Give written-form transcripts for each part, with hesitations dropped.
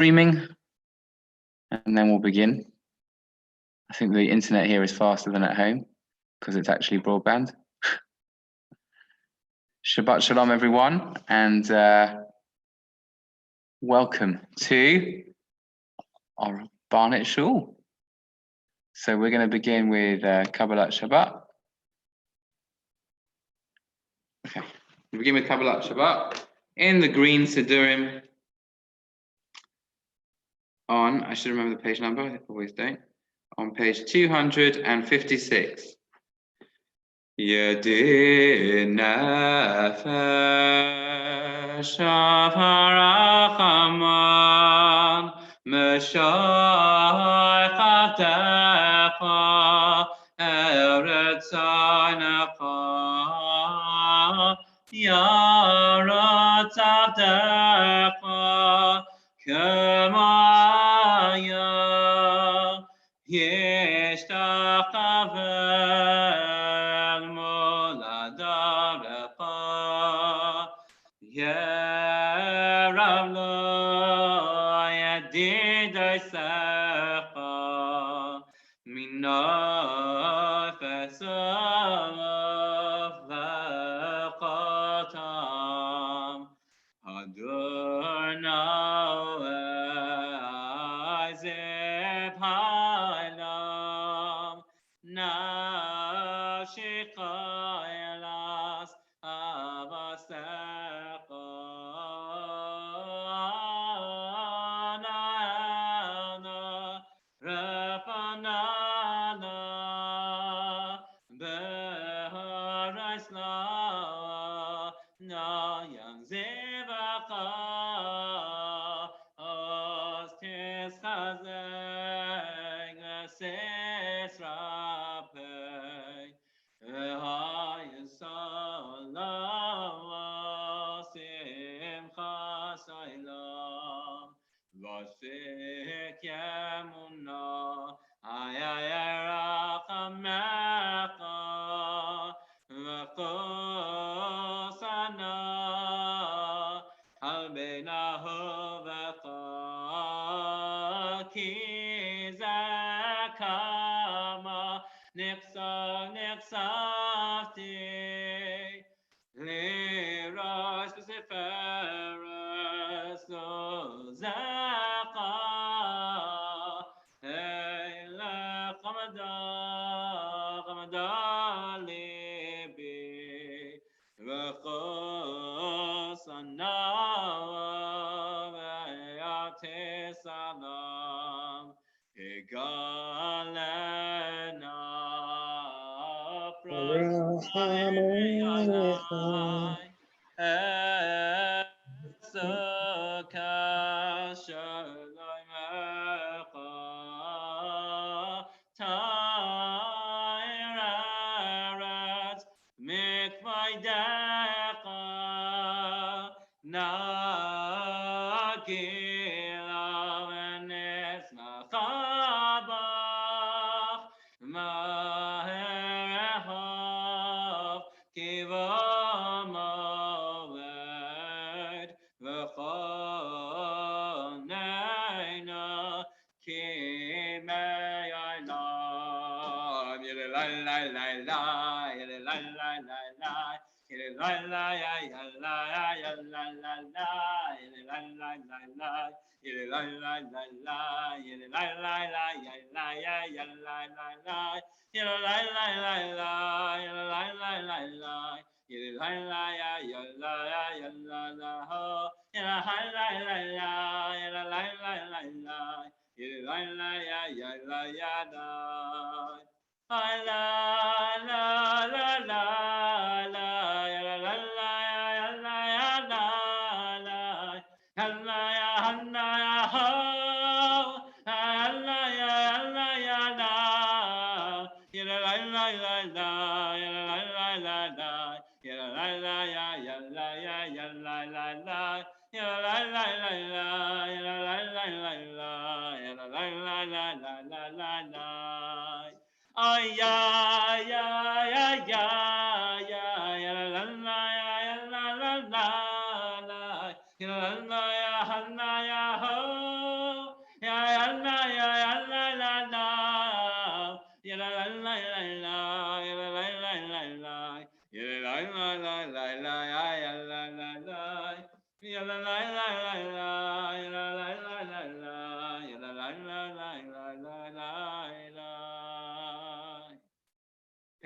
Streaming, and then we'll begin. I think the internet here is faster than at home because it's actually broadband. Shabbat Shalom, everyone, and welcome to our Barnet Shul. So we're going to begin with Kabbalat Shabbat. Okay, we begin with Kabbalat Shabbat in the green Sidurim. I should remember the page number, I always don't. On page 256. Yedina Shafarachaman Meshaychatecha Eretz Aynecha Yaretz Avdecha Kemaya Yeshtachave Moladarecha Yeravlo Yedidesecha Minafesav Lechatam Adonai Zev Ha'ilam Nafshecha Elas Avasecha Ana Refanana Beharais La Nayam Zevacha Ostis Chazek Ses Rapei Ehayisalav Simcha Sailam Vashik Yemuna Ayayarachamecha V'chosana Al Beinahovecha Ki Zakama Nixafti Liras V'Seferes Zacha Eilech Chamada Libi V'chosana V'yate Salam Egalena Proshayai Esoka Shalomecha Tairat Mikvaidecha Nagila V'Nesmachabach Maherehov Kivamoed V'choneina Kimeyaylam Yelelai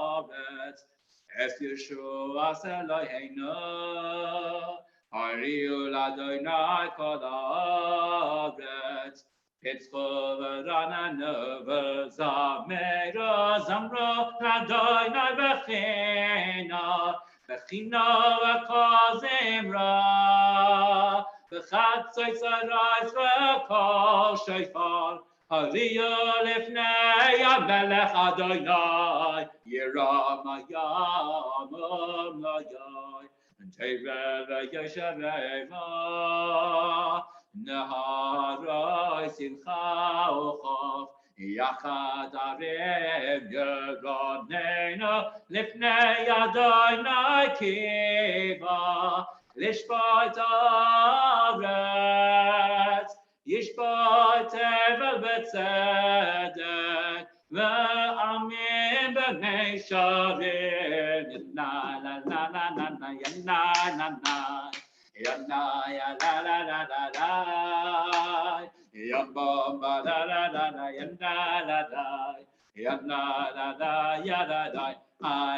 haaretz. Es Yeshua Eloheinu, Hariu Ladonai kol haaretz. Pitzcho v'rananu v'zameru zamru Ladonai b'china, b'china v'kol zimra, v'chatzos arais v'kol shofar. Hallelujah lifnei HaMelech Adonai, Yiram hayamim layai, and Tevel v'yoshev eva, Naharai simcha uchof Yachad arem yeronenu Lifnei Adonai kiva Lishbot aretz Yishbot evel betzedek Ve'amim b'nei sharim Na la la la la la ya na na na Ya na ya la la la la la Ya ba ba la la la la ya na la la Ya na la la ya la la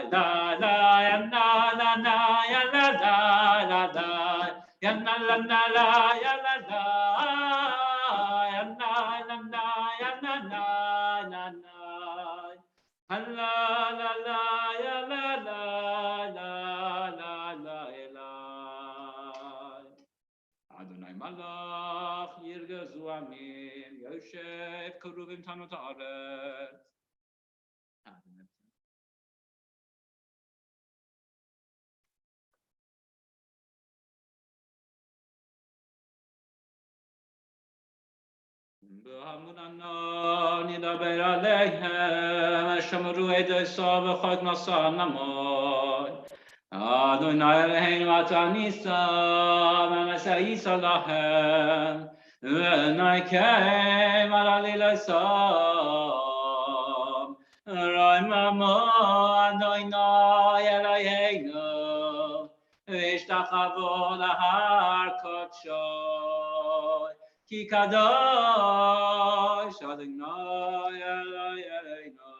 la la ya na la la ya la la la la ya na la la la ya la la ya na la la ya na na na na la la la ya la la la la la la Adonai Malach yirgezu amin Yosef keruvim tanot haaretz B'hamunana nidaber aleihem Shamaru edei sa v'chok nasa namoy Adonai Eloheinu ata nisa v'nasa yisa lahem v'naikem alilei sam Raimamo Adonai Eloheinu v'ishtachavo lahar kodshoy Ki kadosh Adonai Eloheinu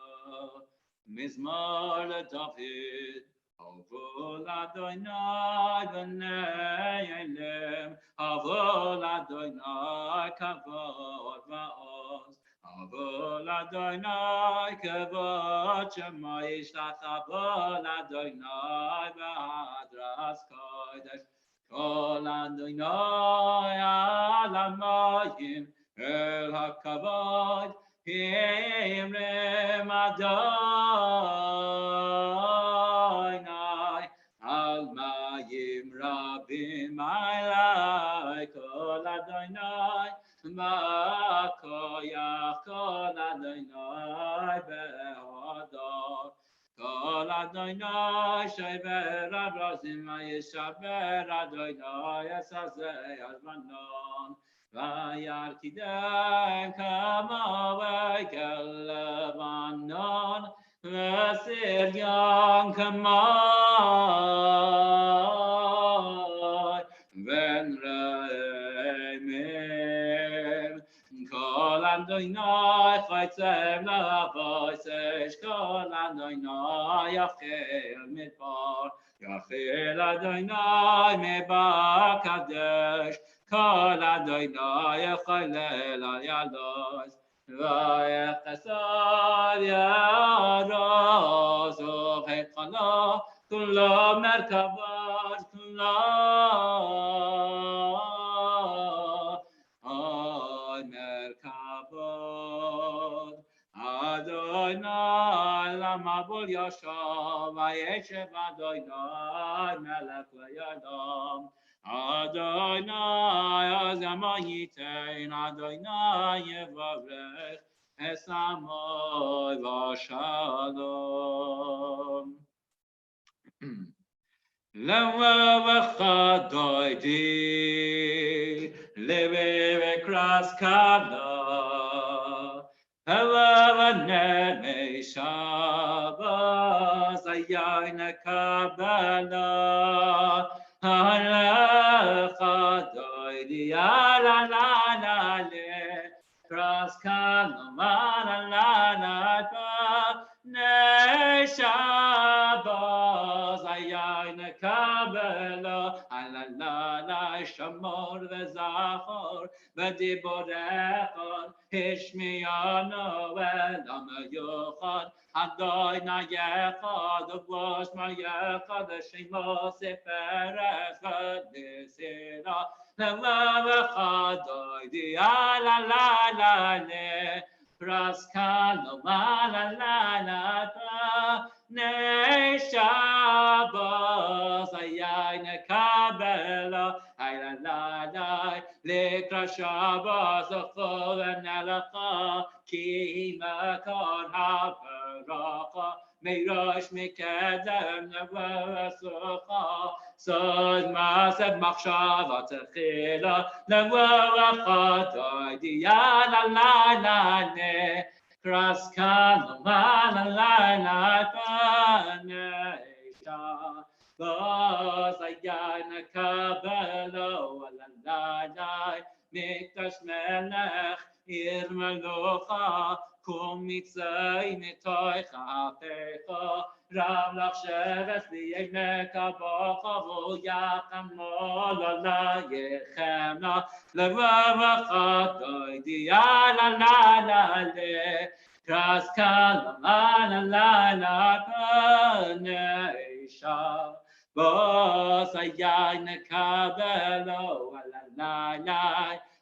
Mizmor leDavid Avol Adonai b'nei Elim Avol Adonai kavod va'oz Avol Adonai kavod Shema Yishtachavol Adonai v'adras kodesh Kol Adonai al hamayim el hakavod Himrem Adonai al mayim rabim alai Kol Adonai makoyach Kol Adonai be'odor Kol Adonai shever abrozim vayishaber Adonai esazeh almanon vayarkidem kama v'kel levanon v'siryon kamay ven re'emim Kol Adonai chaytzev lavosesh Kol Adonai yachel midbar Yachel Adonai mebar kadesh Kol Adonai yachalel al yalos Vayechesad yaros Uvechalo kulo merkavot kulo merkavot Adonai lamabul yashav Vayeshev Adonai melech le'yadam Adonai azama yitein Adonai yevarech esamoy v'shalom Lewa v'chadoidi lewe v'kras kala Hela v'nei Shabbos ayayin Kabbalat Halechadoidi ala la la le Kras kala la la la la Nei Shabbos ayayin Kabbalat ala la la shamor v'zachor v'diborechor Hishmiyano elam yochad Adonai yechad Uvosh ma yechad Shemo seferes v'nisira Le'lev echadoidi ala la la le Praskalo la la la la la Nei Shabbos Ayay Nekabela Ay la la la Lekra Shabbos Achol Nalacha Ki Makor HaBaracha Meirosh Mikadem Nevasucha Sod Masad Machshava Techila Nevaracha Doidia la la la ne Kraskan la la la panesha Bos ayana kabelo la la la Mikdash melech ir melocha Kum mitzay nitoy chapecha Rav lach sheves liyek abocha V'yacham lo la yechemna Levavacha doidia la la la le Kraskal la la la la panesha Bos ayayne kabelo la la la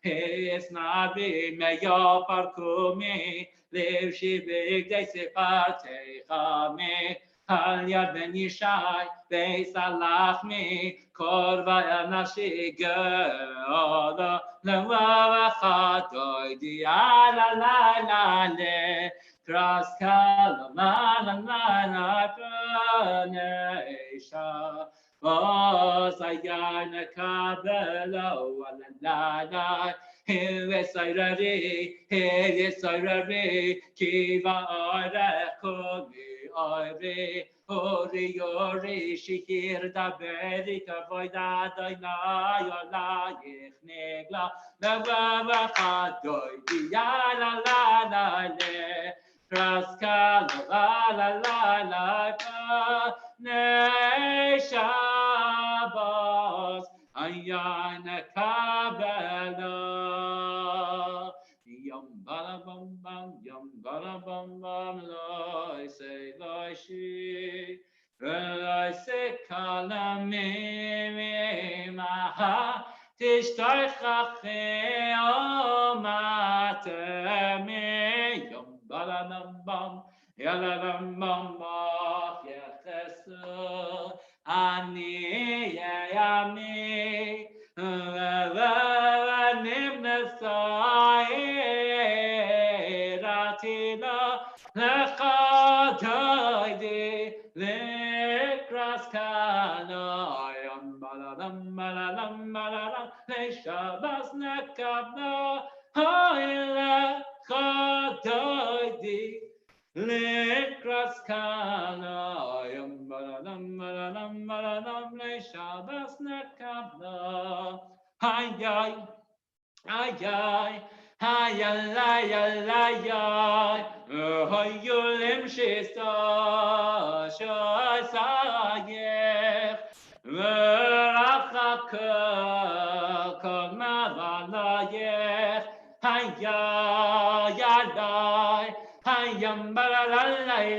Hes nabi meyo parkumi Lev shivik de separtecha me Al yad ben Yishai beis alachmi Korva nashi geola Levavacha doidi ala la la le Kraskal la la la la panesha Vos ayana kabelo la la la Hevesayrari Kiva orekoni Ori ori ori shikir da beri kavoida doina yola yechnegla lava chadoi ya la la la le kraska la la la la ne Shabbos ayana kabela Yum bala bum bum, yum bala bum bum, loi say loi she, loi say kalamim maha, tishtai chache o mateme, yum bala bum bum, yala bum bum bum, yechesu, ani yami, Shabbos nekabna ha'ila chadoidi lekras kana yom baladam baladam baladam le Shabbos nekabna hayay hayay hayalay hayalay hayulim shista shasayech verachaka kogmavanayech hayayalay hayam balalaylay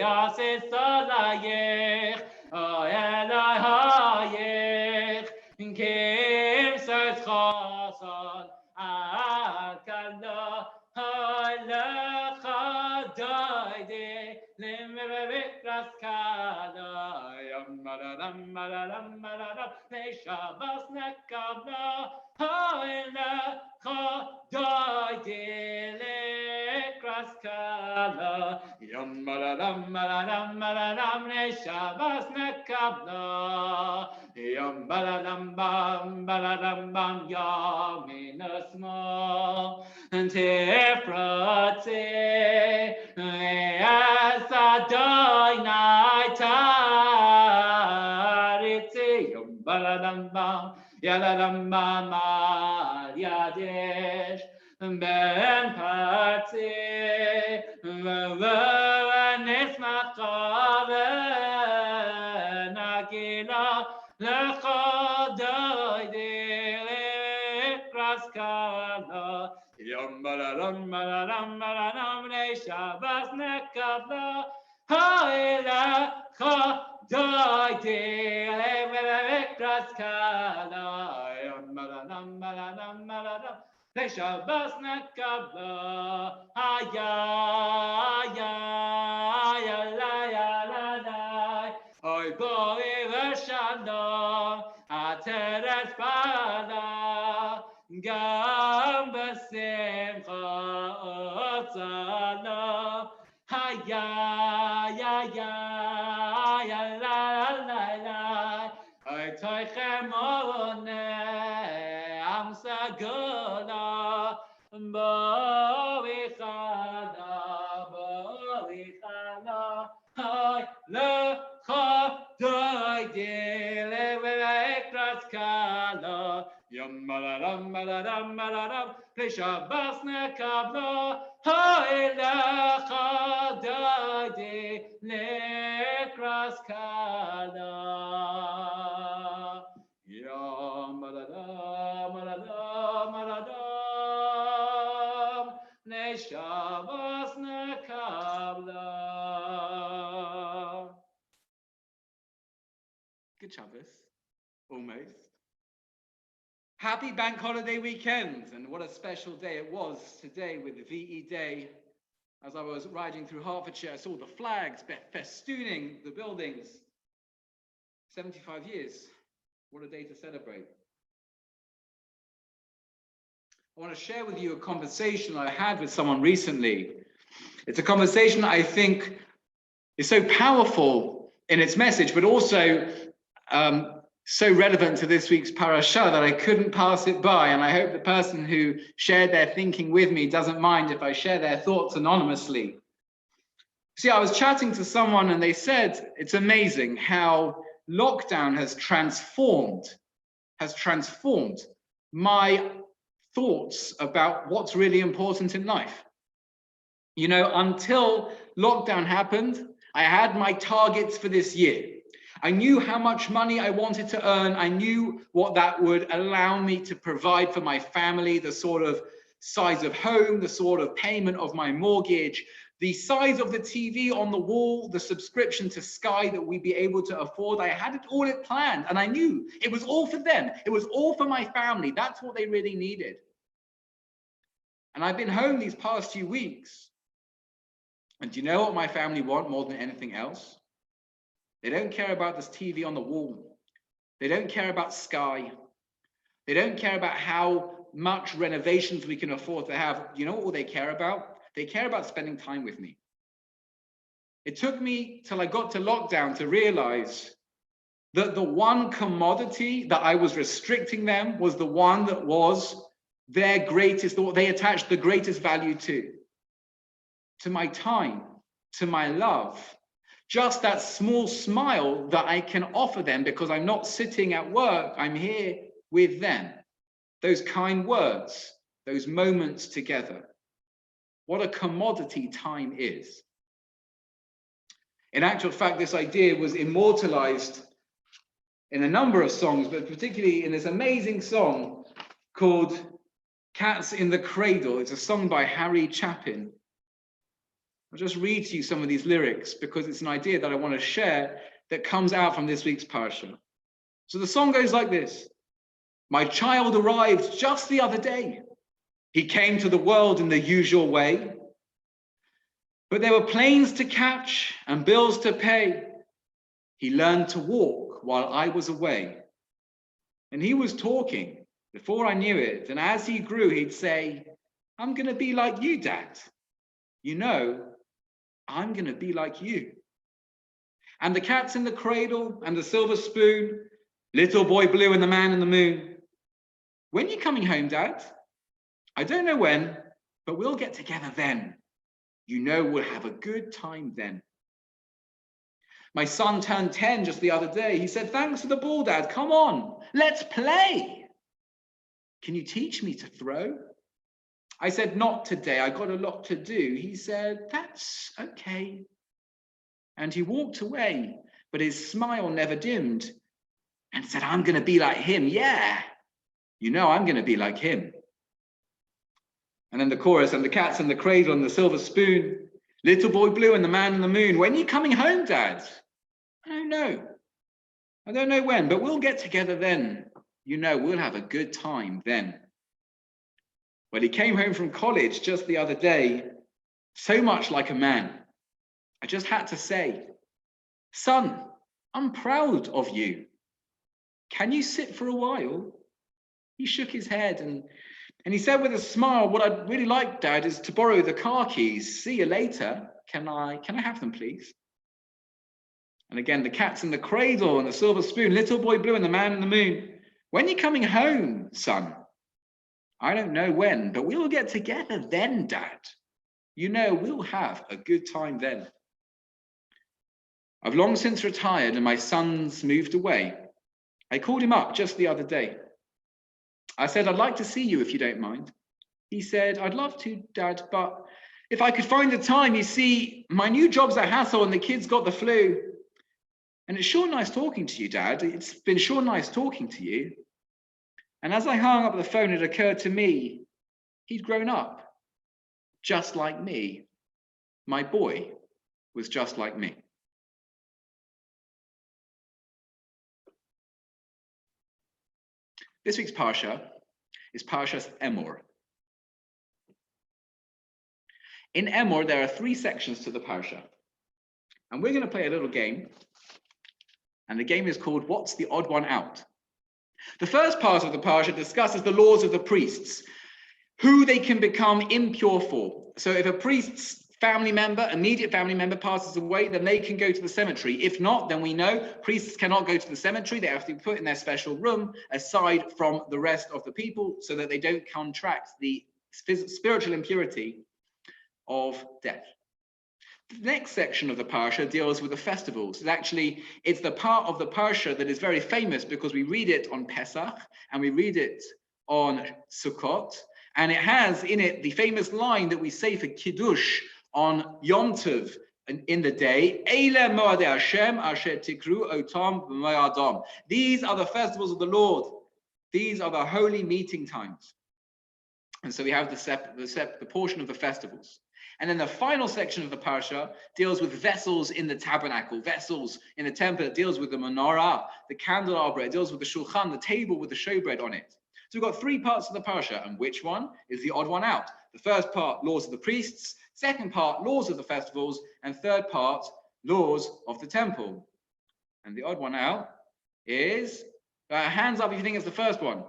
yasesalayech hayalay hayech kim says chasan akala halacha doide limvevikras kala yam malaram malaram malaram Shabbos nekabna halacha doide likras kala yam malaram malaram malaram Shabbos nekabna Yom baladam bam yom inasmo tefratze as adoy naitaritze yom baladam bam yaladam bam al yadesh ben patze v'nesmachave nagila Yom balaram balaram balaram le Shabbos nekabla ha'ila chadoide leverekras kala Yom balaram balaram balaram Shabbat Kabbalat, ya Oy boy v'shalom, ateret pada, gam b'simcha otzala, ya la la, oy toichem oneh, am sagula, b'vichana, oy le. Shabbat Kabbalat, Hoy lecha dodi lekras kala. Yom maladam, maladam, maladam, ne Shabbat Kabbalat. Good Shabbos, almost. Happy bank holiday weekend, and what a special day it was today with the VE Day. As I was riding through Hertfordshire, I saw the flags festooning the buildings. 75 years, what a day to celebrate. I want to share with you a conversation I had with someone recently. It's a conversation I think is so powerful in its message, but also so relevant to this week's parasha that I couldn't pass it by. And I hope the person who shared their thinking with me doesn't mind if I share their thoughts anonymously. See, I was chatting to someone and they said, it's amazing how lockdown has transformed my thoughts about what's really important in life. You know, until lockdown happened, I had my targets for this year. I knew how much money I wanted to earn. I knew what that would allow me to provide for my family, the sort of size of home, the sort of payment of my mortgage, the size of the TV on the wall, the subscription to Sky that we'd be able to afford. I had it all planned, and I knew it was all for them. It was all for my family. That's what they really needed. And I've been home these past few weeks. And do you know what my family want more than anything else? They don't care about this TV on the wall. They don't care about Sky. They don't care about how much renovations we can afford to have. You know what they care about? They care about spending time with me. It took me till I got to lockdown to realize that the one commodity that I was restricting them was the one that was their greatest, what they attached the greatest value to my time, to my love. Just that small smile that I can offer them because I'm not sitting at work, I'm here with them. Those kind words, those moments together. What a commodity time is. In actual fact, this idea was immortalized in a number of songs, but particularly in this amazing song called Cats in the Cradle. It's a song by Harry Chapin. I'll just read to you some of these lyrics because it's an idea that I want to share that comes out from this week's parasha. So the song goes like this. My child arrived just the other day. He came to the world in the usual way. But there were planes to catch and bills to pay. He learned to walk while I was away. And he was talking before I knew it. And as he grew, he'd say, I'm going to be like you, Dad. You know, I'm going to be like you. And the cat's in the cradle and the silver spoon, little boy blue and the man in the moon. When you coming home, Dad? I don't know when, but we'll get together then. You know we'll have a good time then. My son turned 10 just the other day. He said, thanks for the ball, Dad. Come on, let's play. Can you teach me to throw? I said, not today. I got a lot to do. He said, that's okay. And he walked away, but his smile never dimmed and said, I'm going to be like him. Yeah, you know, I'm going to be like him. And then the chorus, and the cat's in the cradle and the silver spoon, little boy blue and the man in the moon. When are you coming home, Dad? I don't know. I don't know when, but we'll get together then. You know, we'll have a good time then. Well, he came home from college just the other day, so much like a man. I just had to say, son, I'm proud of you. Can you sit for a while? He shook his head and he said with a smile, what I'd really like, Dad, is to borrow the car keys. See you later. Can I have them, please? And again, the cat's in the cradle and the silver spoon, little boy blue and the man in the moon. When are you coming home, son? I don't know when, but we'll get together then, Dad. You know, we'll have a good time then. I've long since retired and my son's moved away. I called him up just the other day. I said, I'd like to see you if you don't mind. He said, I'd love to, Dad, but if I could find the time, you see, my new job's a hassle and the kids got the flu. And it's sure nice talking to you, Dad. It's been sure nice talking to you. And as I hung up the phone, it occurred to me, he'd grown up, just like me. My boy was just like me. This week's Parsha is Parshas Emor. In Emor, there are 3 sections to the Parsha. And we're going to play a little game. And the game is called What's the Odd One Out? The first part of the Parsha discusses the laws of the priests, who they can become impure for. So if a priest's family member, immediate family member passes away, then they can go to the cemetery. If not, then we know priests cannot go to the cemetery. They have to be put in their special room aside from the rest of the people so that they don't contract the spiritual impurity of death. The next section of the Parsha deals with the festivals. It's the part of the Parsha that is very famous because we read it on Pesach and we read it on Sukkot, and it has in it the famous line that we say for Kiddush on Yom Tov in the day, Eile Moadei Hashem asher tikru otam b'moadam. These are the festivals of the Lord. These are the holy meeting times. And so we have the portion of the festivals. And then the final section of the Parsha deals with vessels in the tabernacle, vessels in the temple. It deals with the menorah, the candelabra. It deals with the shulchan, the table with the showbread on it. So we've got 3 parts of the Parsha, and which one is the odd one out? The first part, laws of the priests. Second part, laws of the festivals. And third part, laws of the temple. And the odd one out is, hands up if you think it's the first one.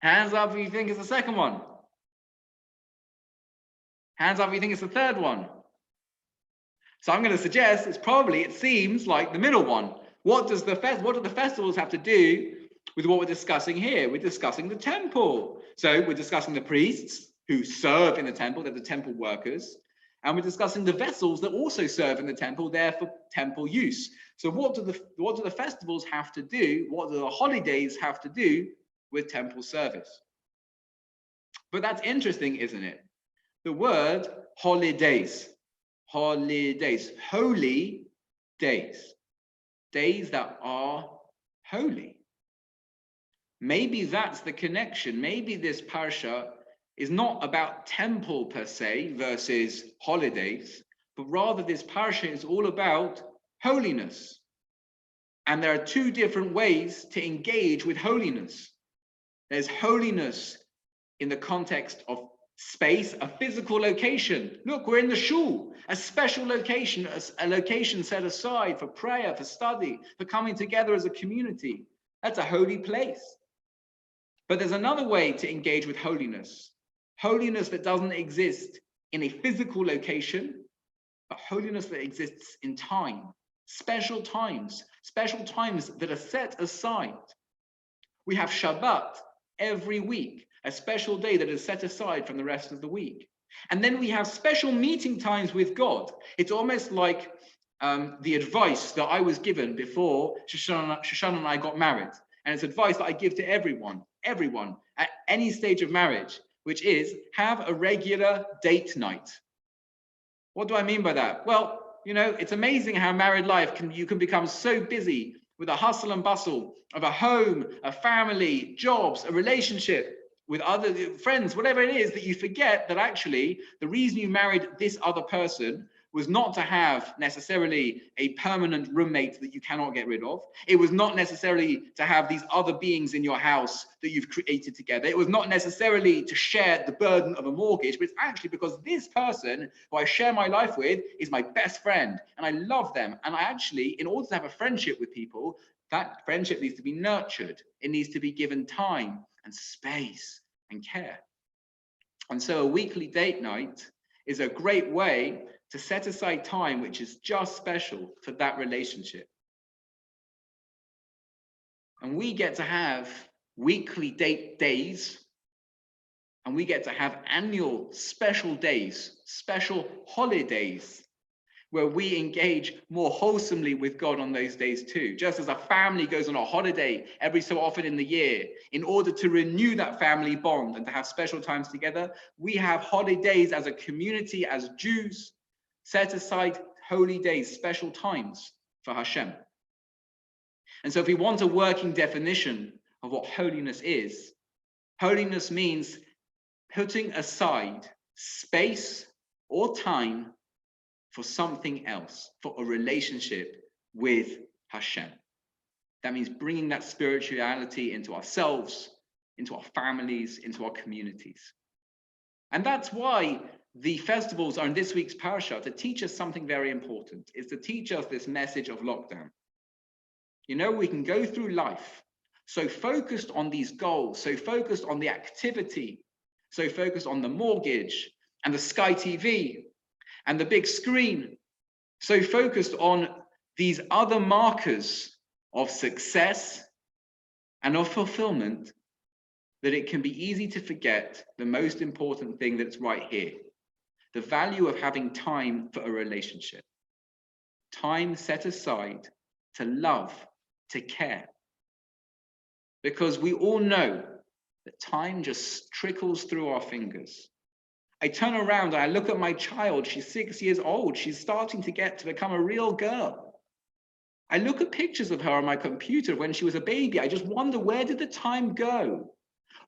Hands up if you think it's the second one. Hands up if you think it's the third one. So I'm going to suggest it seems like the middle one. What do the festivals have to do with what we're discussing here? We're discussing the temple. So we're discussing the priests who serve in the temple, they're the temple workers. And we're discussing the vessels that also serve in the temple, they're for temple use. So what do the festivals have to do? What do the holidays have to do with temple service? But that's interesting, isn't it? The word holidays, holy days, days that are holy. Maybe that's the connection. Maybe this parsha is not about temple per se versus holidays, but rather this parsha is all about holiness. And there are 2 different ways to engage with holiness. There's holiness in the context of space, a physical location. Look, we're in the shul, a special location, a location set aside for prayer, for study, for coming together as a community. That's a holy place. But there's another way to engage with holiness that doesn't exist in a physical location, but holiness that exists in time, special times that are set aside. We have Shabbat every week, a special day that is set aside from the rest of the week. And then we have special meeting times with God. It's almost like the advice that I was given before Shoshana and I got married. And it's advice that I give to everyone at any stage of marriage, which is have a regular date night. What do I mean by that? Well, it's amazing how married life you can become so busy with the hustle and bustle of a home, a family, jobs, a relationship with other friends, whatever it is, that you forget that actually the reason you married this other person was not to have necessarily a permanent roommate that you cannot get rid of. It was not necessarily to have these other beings in your house that you've created together. It was not necessarily to share the burden of a mortgage, but it's actually because this person who I share my life with is my best friend and I love them. And I actually, in order to have a friendship with people, that friendship needs to be nurtured. It needs to be given time and space and care. And so a weekly date night is a great way to set aside time which is just special for that relationship. And we get to have weekly date days, and we get to have annual special days, special holidays, where we engage more wholesomely with God on those days too. Just as a family goes on a holiday every so often in the year, in order to renew that family bond and to have special times together, we have holidays as a community, as Jews, set aside holy days, special times for Hashem. And so if we want a working definition of what holiness is, holiness means putting aside space or time for something else, for a relationship with Hashem. That means bringing that spirituality into ourselves, into our families, into our communities. And that's why the festivals are in this week's parasha, to teach us something very important, is to teach us this message of lockdown. You know, we can go through life so focused on these goals, so focused on the activity, so focused on the mortgage and the Sky TV and the big screen, so focused on these other markers of success and of fulfillment, that it can be easy to forget the most important thing that's right here. The value of having time for a relationship. Time set aside to love, to care. Because we all know that time just trickles through our fingers. I turn around and I look at my child, she's 6 years old, she's starting to become a real girl. I look at pictures of her on my computer when she was a baby, I just wonder, where did the time go?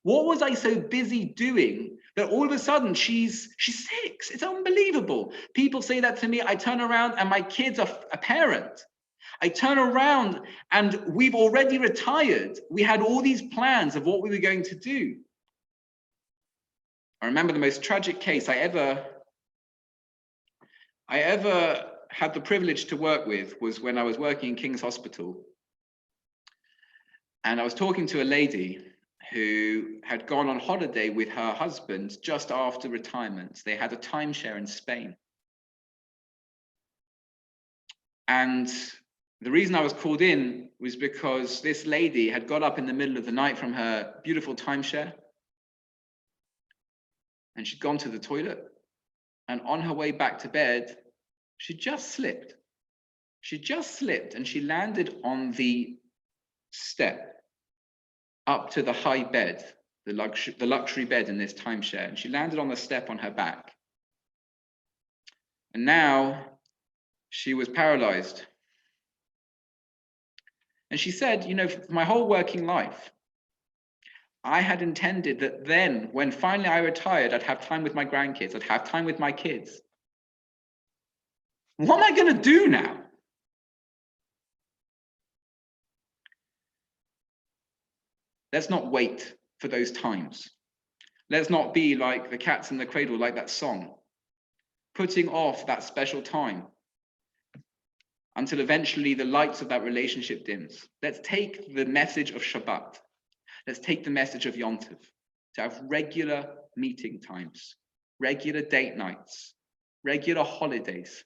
What was I so busy doing that all of a sudden she's 6? It's unbelievable. People say that to me. I turn around and my kids are a parent. I turn around and we've already retired. We had all these plans of what we were going to do. I remember the most tragic case I ever had the privilege to work with was when I was working in King's Hospital. And I was talking to a lady who had gone on holiday with her husband just after retirement. They had a timeshare in Spain. And the reason I was called in was because this lady had got up in the middle of the night from her beautiful timeshare, and she'd gone to the toilet, and on her way back to bed, she just slipped. She just slipped and she landed on the step up to the high bed, the luxury bed in this timeshare, and she landed on the step on her back. And now she was paralyzed. And she said, you know, for my whole working life, I had intended that then, when finally I retired, I'd have time with my grandkids, I'd have time with my kids. What am I going to do now? Let's not wait for those times. Let's not be like the cats in the cradle, like that song, putting off that special time until eventually the lights of that relationship dims. Let's take the message of Shabbat. Let's take the message of Yom Tov, to have regular meeting times, regular date nights, regular holidays,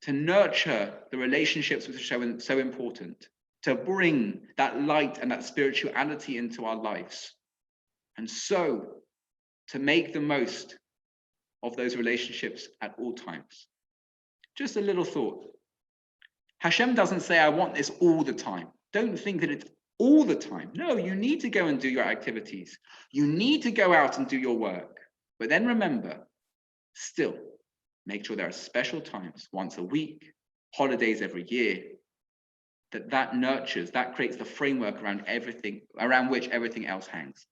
to nurture the relationships which are so important, to bring that light and that spirituality into our lives, and so to make the most of those relationships at all times. Just a little thought. Hashem doesn't say, I want this all the time. Don't think that it's all the time. No, you need to go and do your activities. You need to go out and do your work. But then remember, still, make sure there are special times, once a week, holidays every year, that nurtures, that creates the framework around everything, around which everything else hangs.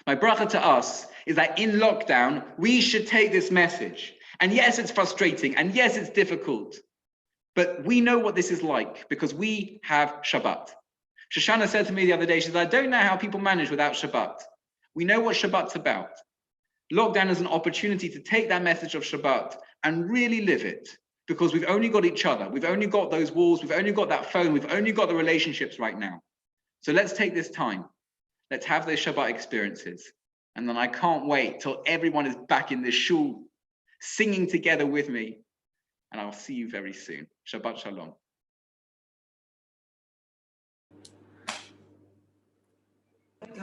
My bracha to us is that in lockdown, we should take this message And yes, it's frustrating. And yes, it's difficult. But we know what this is like because we have Shabbat. Shoshana said to me the other day, she said, I don't know how people manage without Shabbat. We know what Shabbat's about. Lockdown is an opportunity to take that message of Shabbat and really live it, because we've only got each other. We've only got those walls. We've only got that phone. We've only got the relationships right now. So let's take this time. Let's have those Shabbat experiences. And then I can't wait till everyone is back in this shul, singing together with me. And I'll see you very soon. Shabbat Shalom.